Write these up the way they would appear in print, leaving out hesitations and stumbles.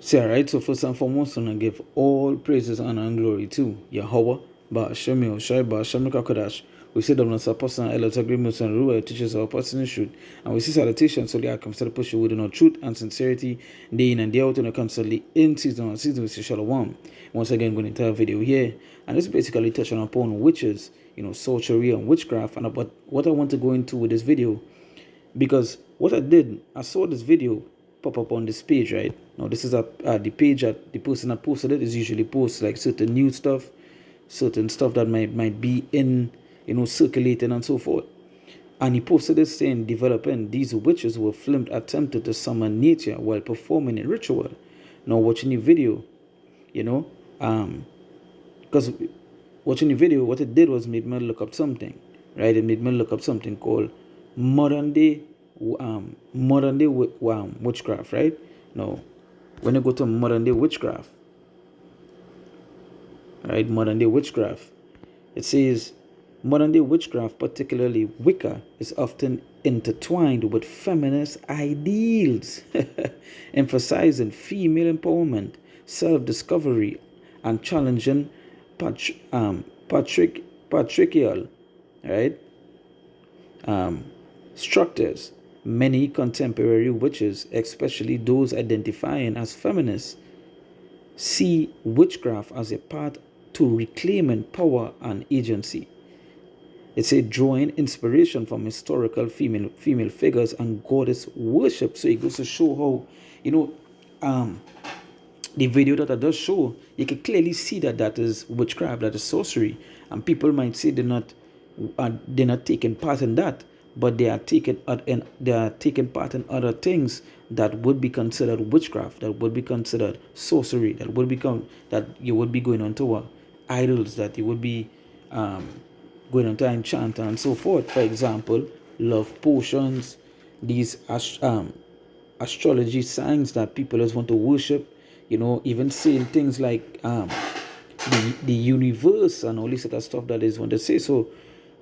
So, alright, so first and foremost, I want to give all praises, honor, and glory to Yahweh, Ba'ashemi, Oshai, Ba'ashemi Kakodash. We say that on our person, Elohim, agreements, and rule teaches our person truth. And we see salutations, so they are considered push you with no truth and sincerity, day in and day out, and constantly in season and season, we say Shalom. Once again, going to entire video here, and this is basically touching upon witches, sorcery and witchcraft, and about what I want to go into with this video. Because what I did, I saw this video pop up on this page, right? Now this is the page that the person that posted it is usually posts like certain new stuff, certain stuff that might be in, circulating and so forth. And he posted this saying, developing these witches were filmed attempted to summon nature while performing a ritual. Now watching the video, because watching the video, what it did was made me look up something, right? It made me look up something called modern day witchcraft, right? Now, when you go to modern day witchcraft, right? Modern day witchcraft, it says modern day witchcraft, particularly Wicca, is often intertwined with feminist ideals, emphasizing female empowerment, self-discovery, and challenging patriarchal, right? Structures. Many contemporary witches, especially those identifying as feminists, see witchcraft as a path to reclaiming power and agency. It's a drawing inspiration from historical female figures and goddess worship. So it goes to show how the video that I just show, you can clearly see that is witchcraft, that is sorcery, and people might say they're not taking part in that, but they are taking part in other things that would be considered witchcraft, that would be considered sorcery, that you would be going on to idols, that you would be going on to enchant and so forth. For example, love potions, these astrology signs that people just want to worship, even saying things like the universe and all this other stuff that is want to say. So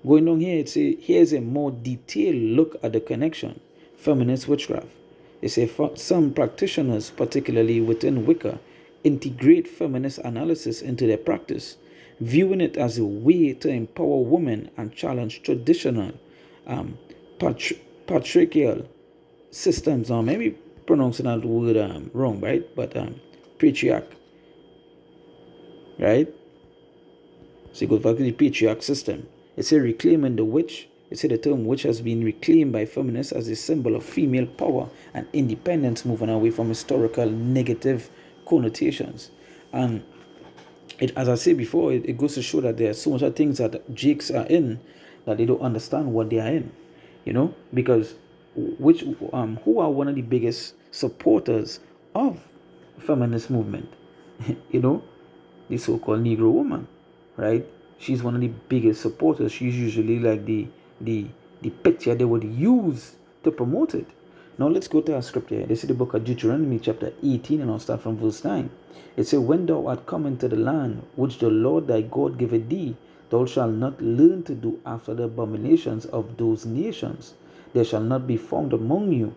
going on here, here's a more detailed look at the connection. Feminist witchcraft. It's some practitioners, particularly within Wicca, integrate feminist analysis into their practice, viewing it as a way to empower women and challenge traditional patriarchal systems. Now, maybe pronouncing that word wrong, right? But patriarch, right? So it goes back to the patriarch system. It's a reclaiming the witch. It's a the term witch has been reclaimed by feminists as a symbol of female power and independence, moving away from historical negative connotations. And as I said before, it goes to show that there are so much of things that jakes are in that they don't understand what they are in, because who are one of the biggest supporters of feminist movement? The so-called Negro woman, right? She's one of the biggest supporters. She's usually like the picture they would use to promote it. Now let's go to our scripture. This is the book of Deuteronomy chapter 18, and I'll start from verse 9. It says, when thou art come into the land which the Lord thy God giveth thee, thou shalt not learn to do after the abominations of those nations. There shall not be found among you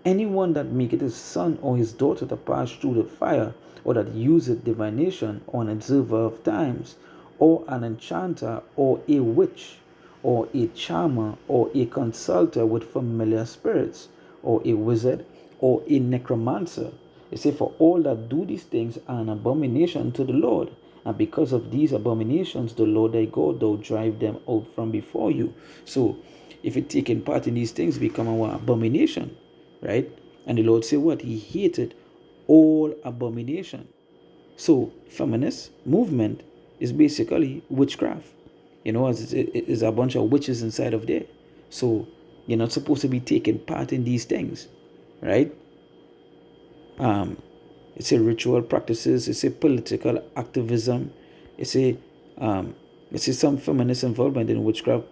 anyone that maketh his son or his daughter to pass through the fire, or that useth divination, or an observer of times, or an enchanter, or a witch, or a charmer, or a consulter with familiar spirits, or a wizard, or a necromancer. It says, for all that do these things are an abomination to the Lord. And because of these abominations, the Lord thy God doth drive them out from before you. So, if you're taking part in these things, become an abomination, right? And the Lord said what? He hated all abomination. So, feminist movement is basically witchcraft. As it's a bunch of witches inside of there. So, you're not supposed to be taking part in these things, right? It's a ritual practices. It's a political activism. It's a some feminist involvement in witchcraft.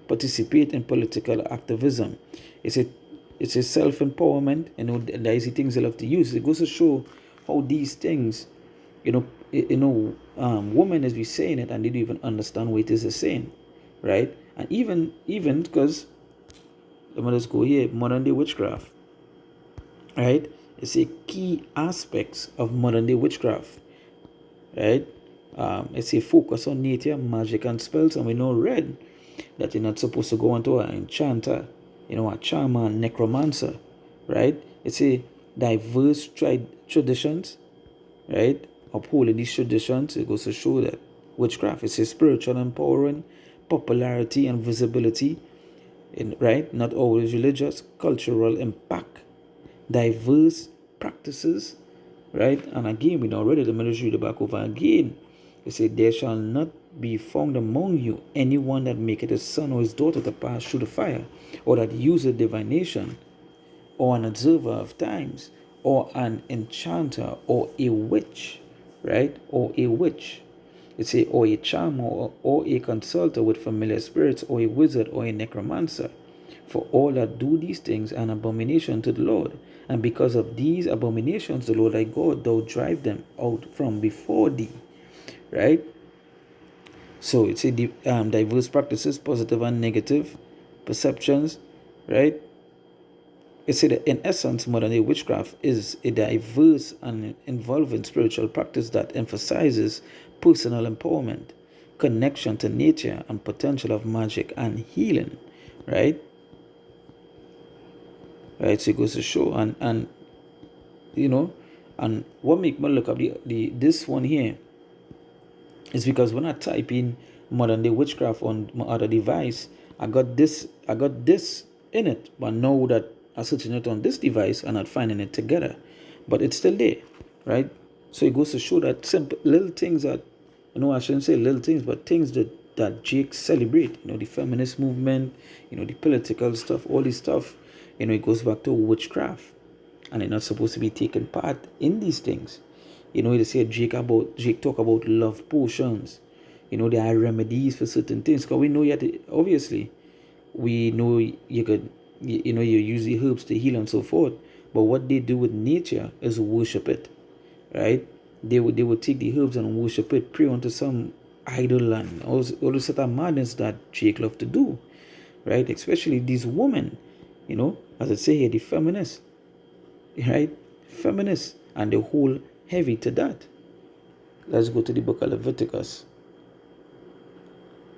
Participate in political activism. It's a self-empowerment. And these things they love to use. It goes to show how these things, women as we saying it and they don't even understand what it is they're saying, right? And even because let me just go here, modern day witchcraft, right? It's a key aspects of modern day witchcraft, right? It's a focus on nature, magic, and spells, and we know read that you're not supposed to go onto an enchanter, a charmer, necromancer, right? It's a diverse traditions, right? Upholding these traditions, it goes to show that witchcraft is a spiritual empowering, popularity and visibility, right? Not always religious, cultural impact, diverse practices, right? And again, we already the ministry the back over again. It said, there shall not be found among you anyone that maketh his son or his daughter to pass through the fire, or that useth divination, or an observer of times, or an enchanter, or a witch, right? Or a witch. It say, or a charmer, or a consulter with familiar spirits, or a wizard, or a necromancer. For all that do these things are an abomination to the Lord. And because of these abominations, the Lord thy God, thou drive them out from before thee. Right? So it's a diverse practices, positive and negative perceptions. Right? It's that in essence, modern day witchcraft is a diverse and involving spiritual practice that emphasizes personal empowerment, connection to nature, and potential of magic and healing. Right? Right? So it goes to show, and and what make me look up the this one here is because when I type in modern day witchcraft on my other device, I got this in it, but now that I'm searching it on this device and not finding it together, but it's still there, right? So it goes to show that simple little things that, I shouldn't say little things, but things that Jake celebrate, the feminist movement, the political stuff, all this stuff, it goes back to witchcraft, and they're not supposed to be taking part in these things. They say Jake talk about love potions. There are remedies for certain things. Because we know yet, obviously, we know you could, you use the herbs to heal and so forth. But what they do with nature is worship it, right? They would take the herbs and worship it, pray unto some idol and all the sort of madness that Jake love to do, right? Especially these women, as I say here, the feminists, right? Feminists, and the whole heavy to that. Let's go to the book of Leviticus,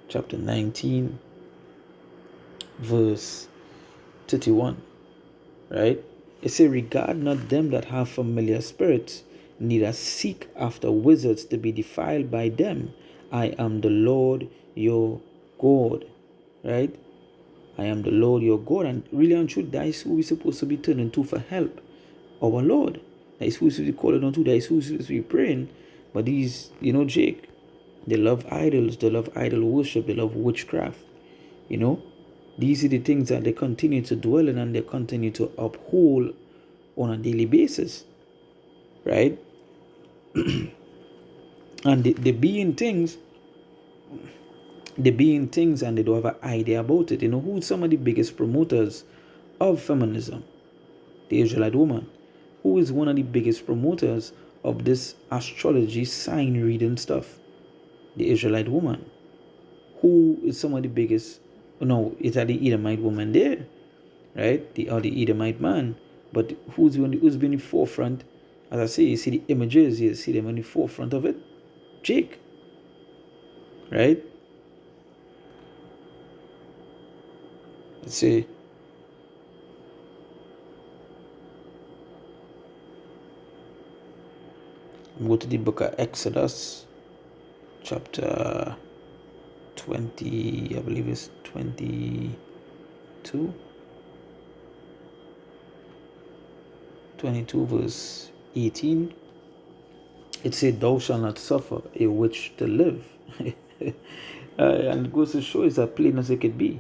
chapter 19, verse 31, right? It says, regard not them that have familiar spirits, neither seek after wizards to be defiled by them. I am the Lord your God, right? I am the Lord your God. And really and truth, that is who we're supposed to be turning to for help. Our Lord. That is who we're supposed to be calling on to. That is who we're supposed to be praying. But these, Jake, they love idols. They love idol worship. They love witchcraft. These are the things that they continue to dwell in and they continue to uphold on a daily basis. Right? And they being things and they don't have an idea about it. Who's some of the biggest promoters of feminism? The Israelite woman. Who is one of the biggest promoters of this astrology sign reading stuff? The Israelite woman. Who is some of the biggest? No, it's the Edomite woman there, right? The Edomite man. But who's been in the forefront? As I say, you see the images, you see them in the forefront of it. Jake, right? Let's see. Go to the book of Exodus, chapter 20, I believe it's 22. 22 verse 18. It said, thou shalt not suffer a witch to live. And it goes to show is as plain as it could be.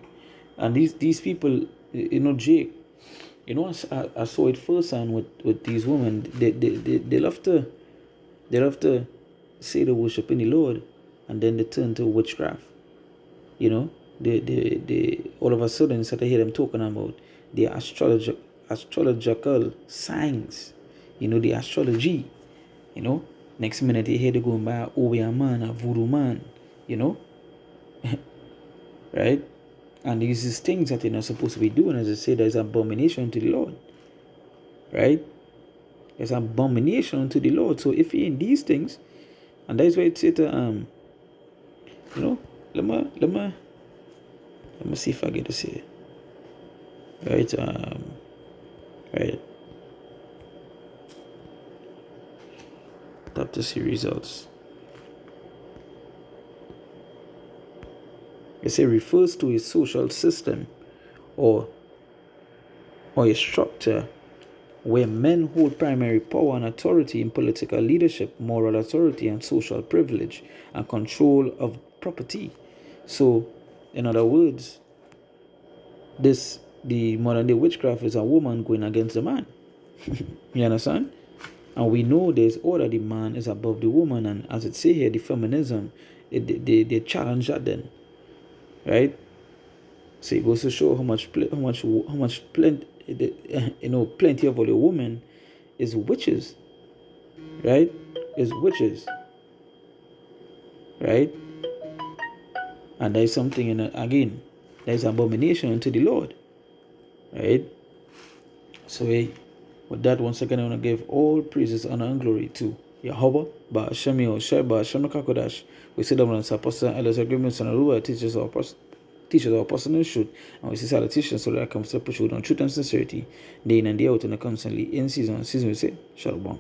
And these people, Jake, I saw it firsthand with these women. They love to say they worship in the Lord, and then they turn to witchcraft. They all of a sudden instead of hear them talking about the astrological signs, the astrology, next minute they hear they going by a Obeah man, a voodoo man, right? And these is things that they're not supposed to be doing. As I say, there's abomination to the Lord, right? is an abomination unto the Lord. So if he in these things, and that is why it said let me see if I get to see it. Right, right. Tap to see results. It say refers to a social system or a structure where men hold primary power and authority in political leadership, moral authority, and social privilege, and control of property. So, in other words, the modern day witchcraft is a woman going against the man. You understand? And we know there's order, the man is above the woman, and as it say here, the feminism, they challenge that then, right? So it goes to show how much plenty of the women is witches, right? Is witches, right? And there is something again, there is abomination unto the Lord, right? So with that, once again, I want to give all praises, honor, and glory to Yahweh, Ba'ashemi Oshai, Ba'ashemi Kakodash. We sit down as apostles and elders agreements and Aruba teaches our apostle in truth, and we see how the teachers so that I come to push on truth and sincerity, day in and day out, and constantly in season and season. We say, Shalom.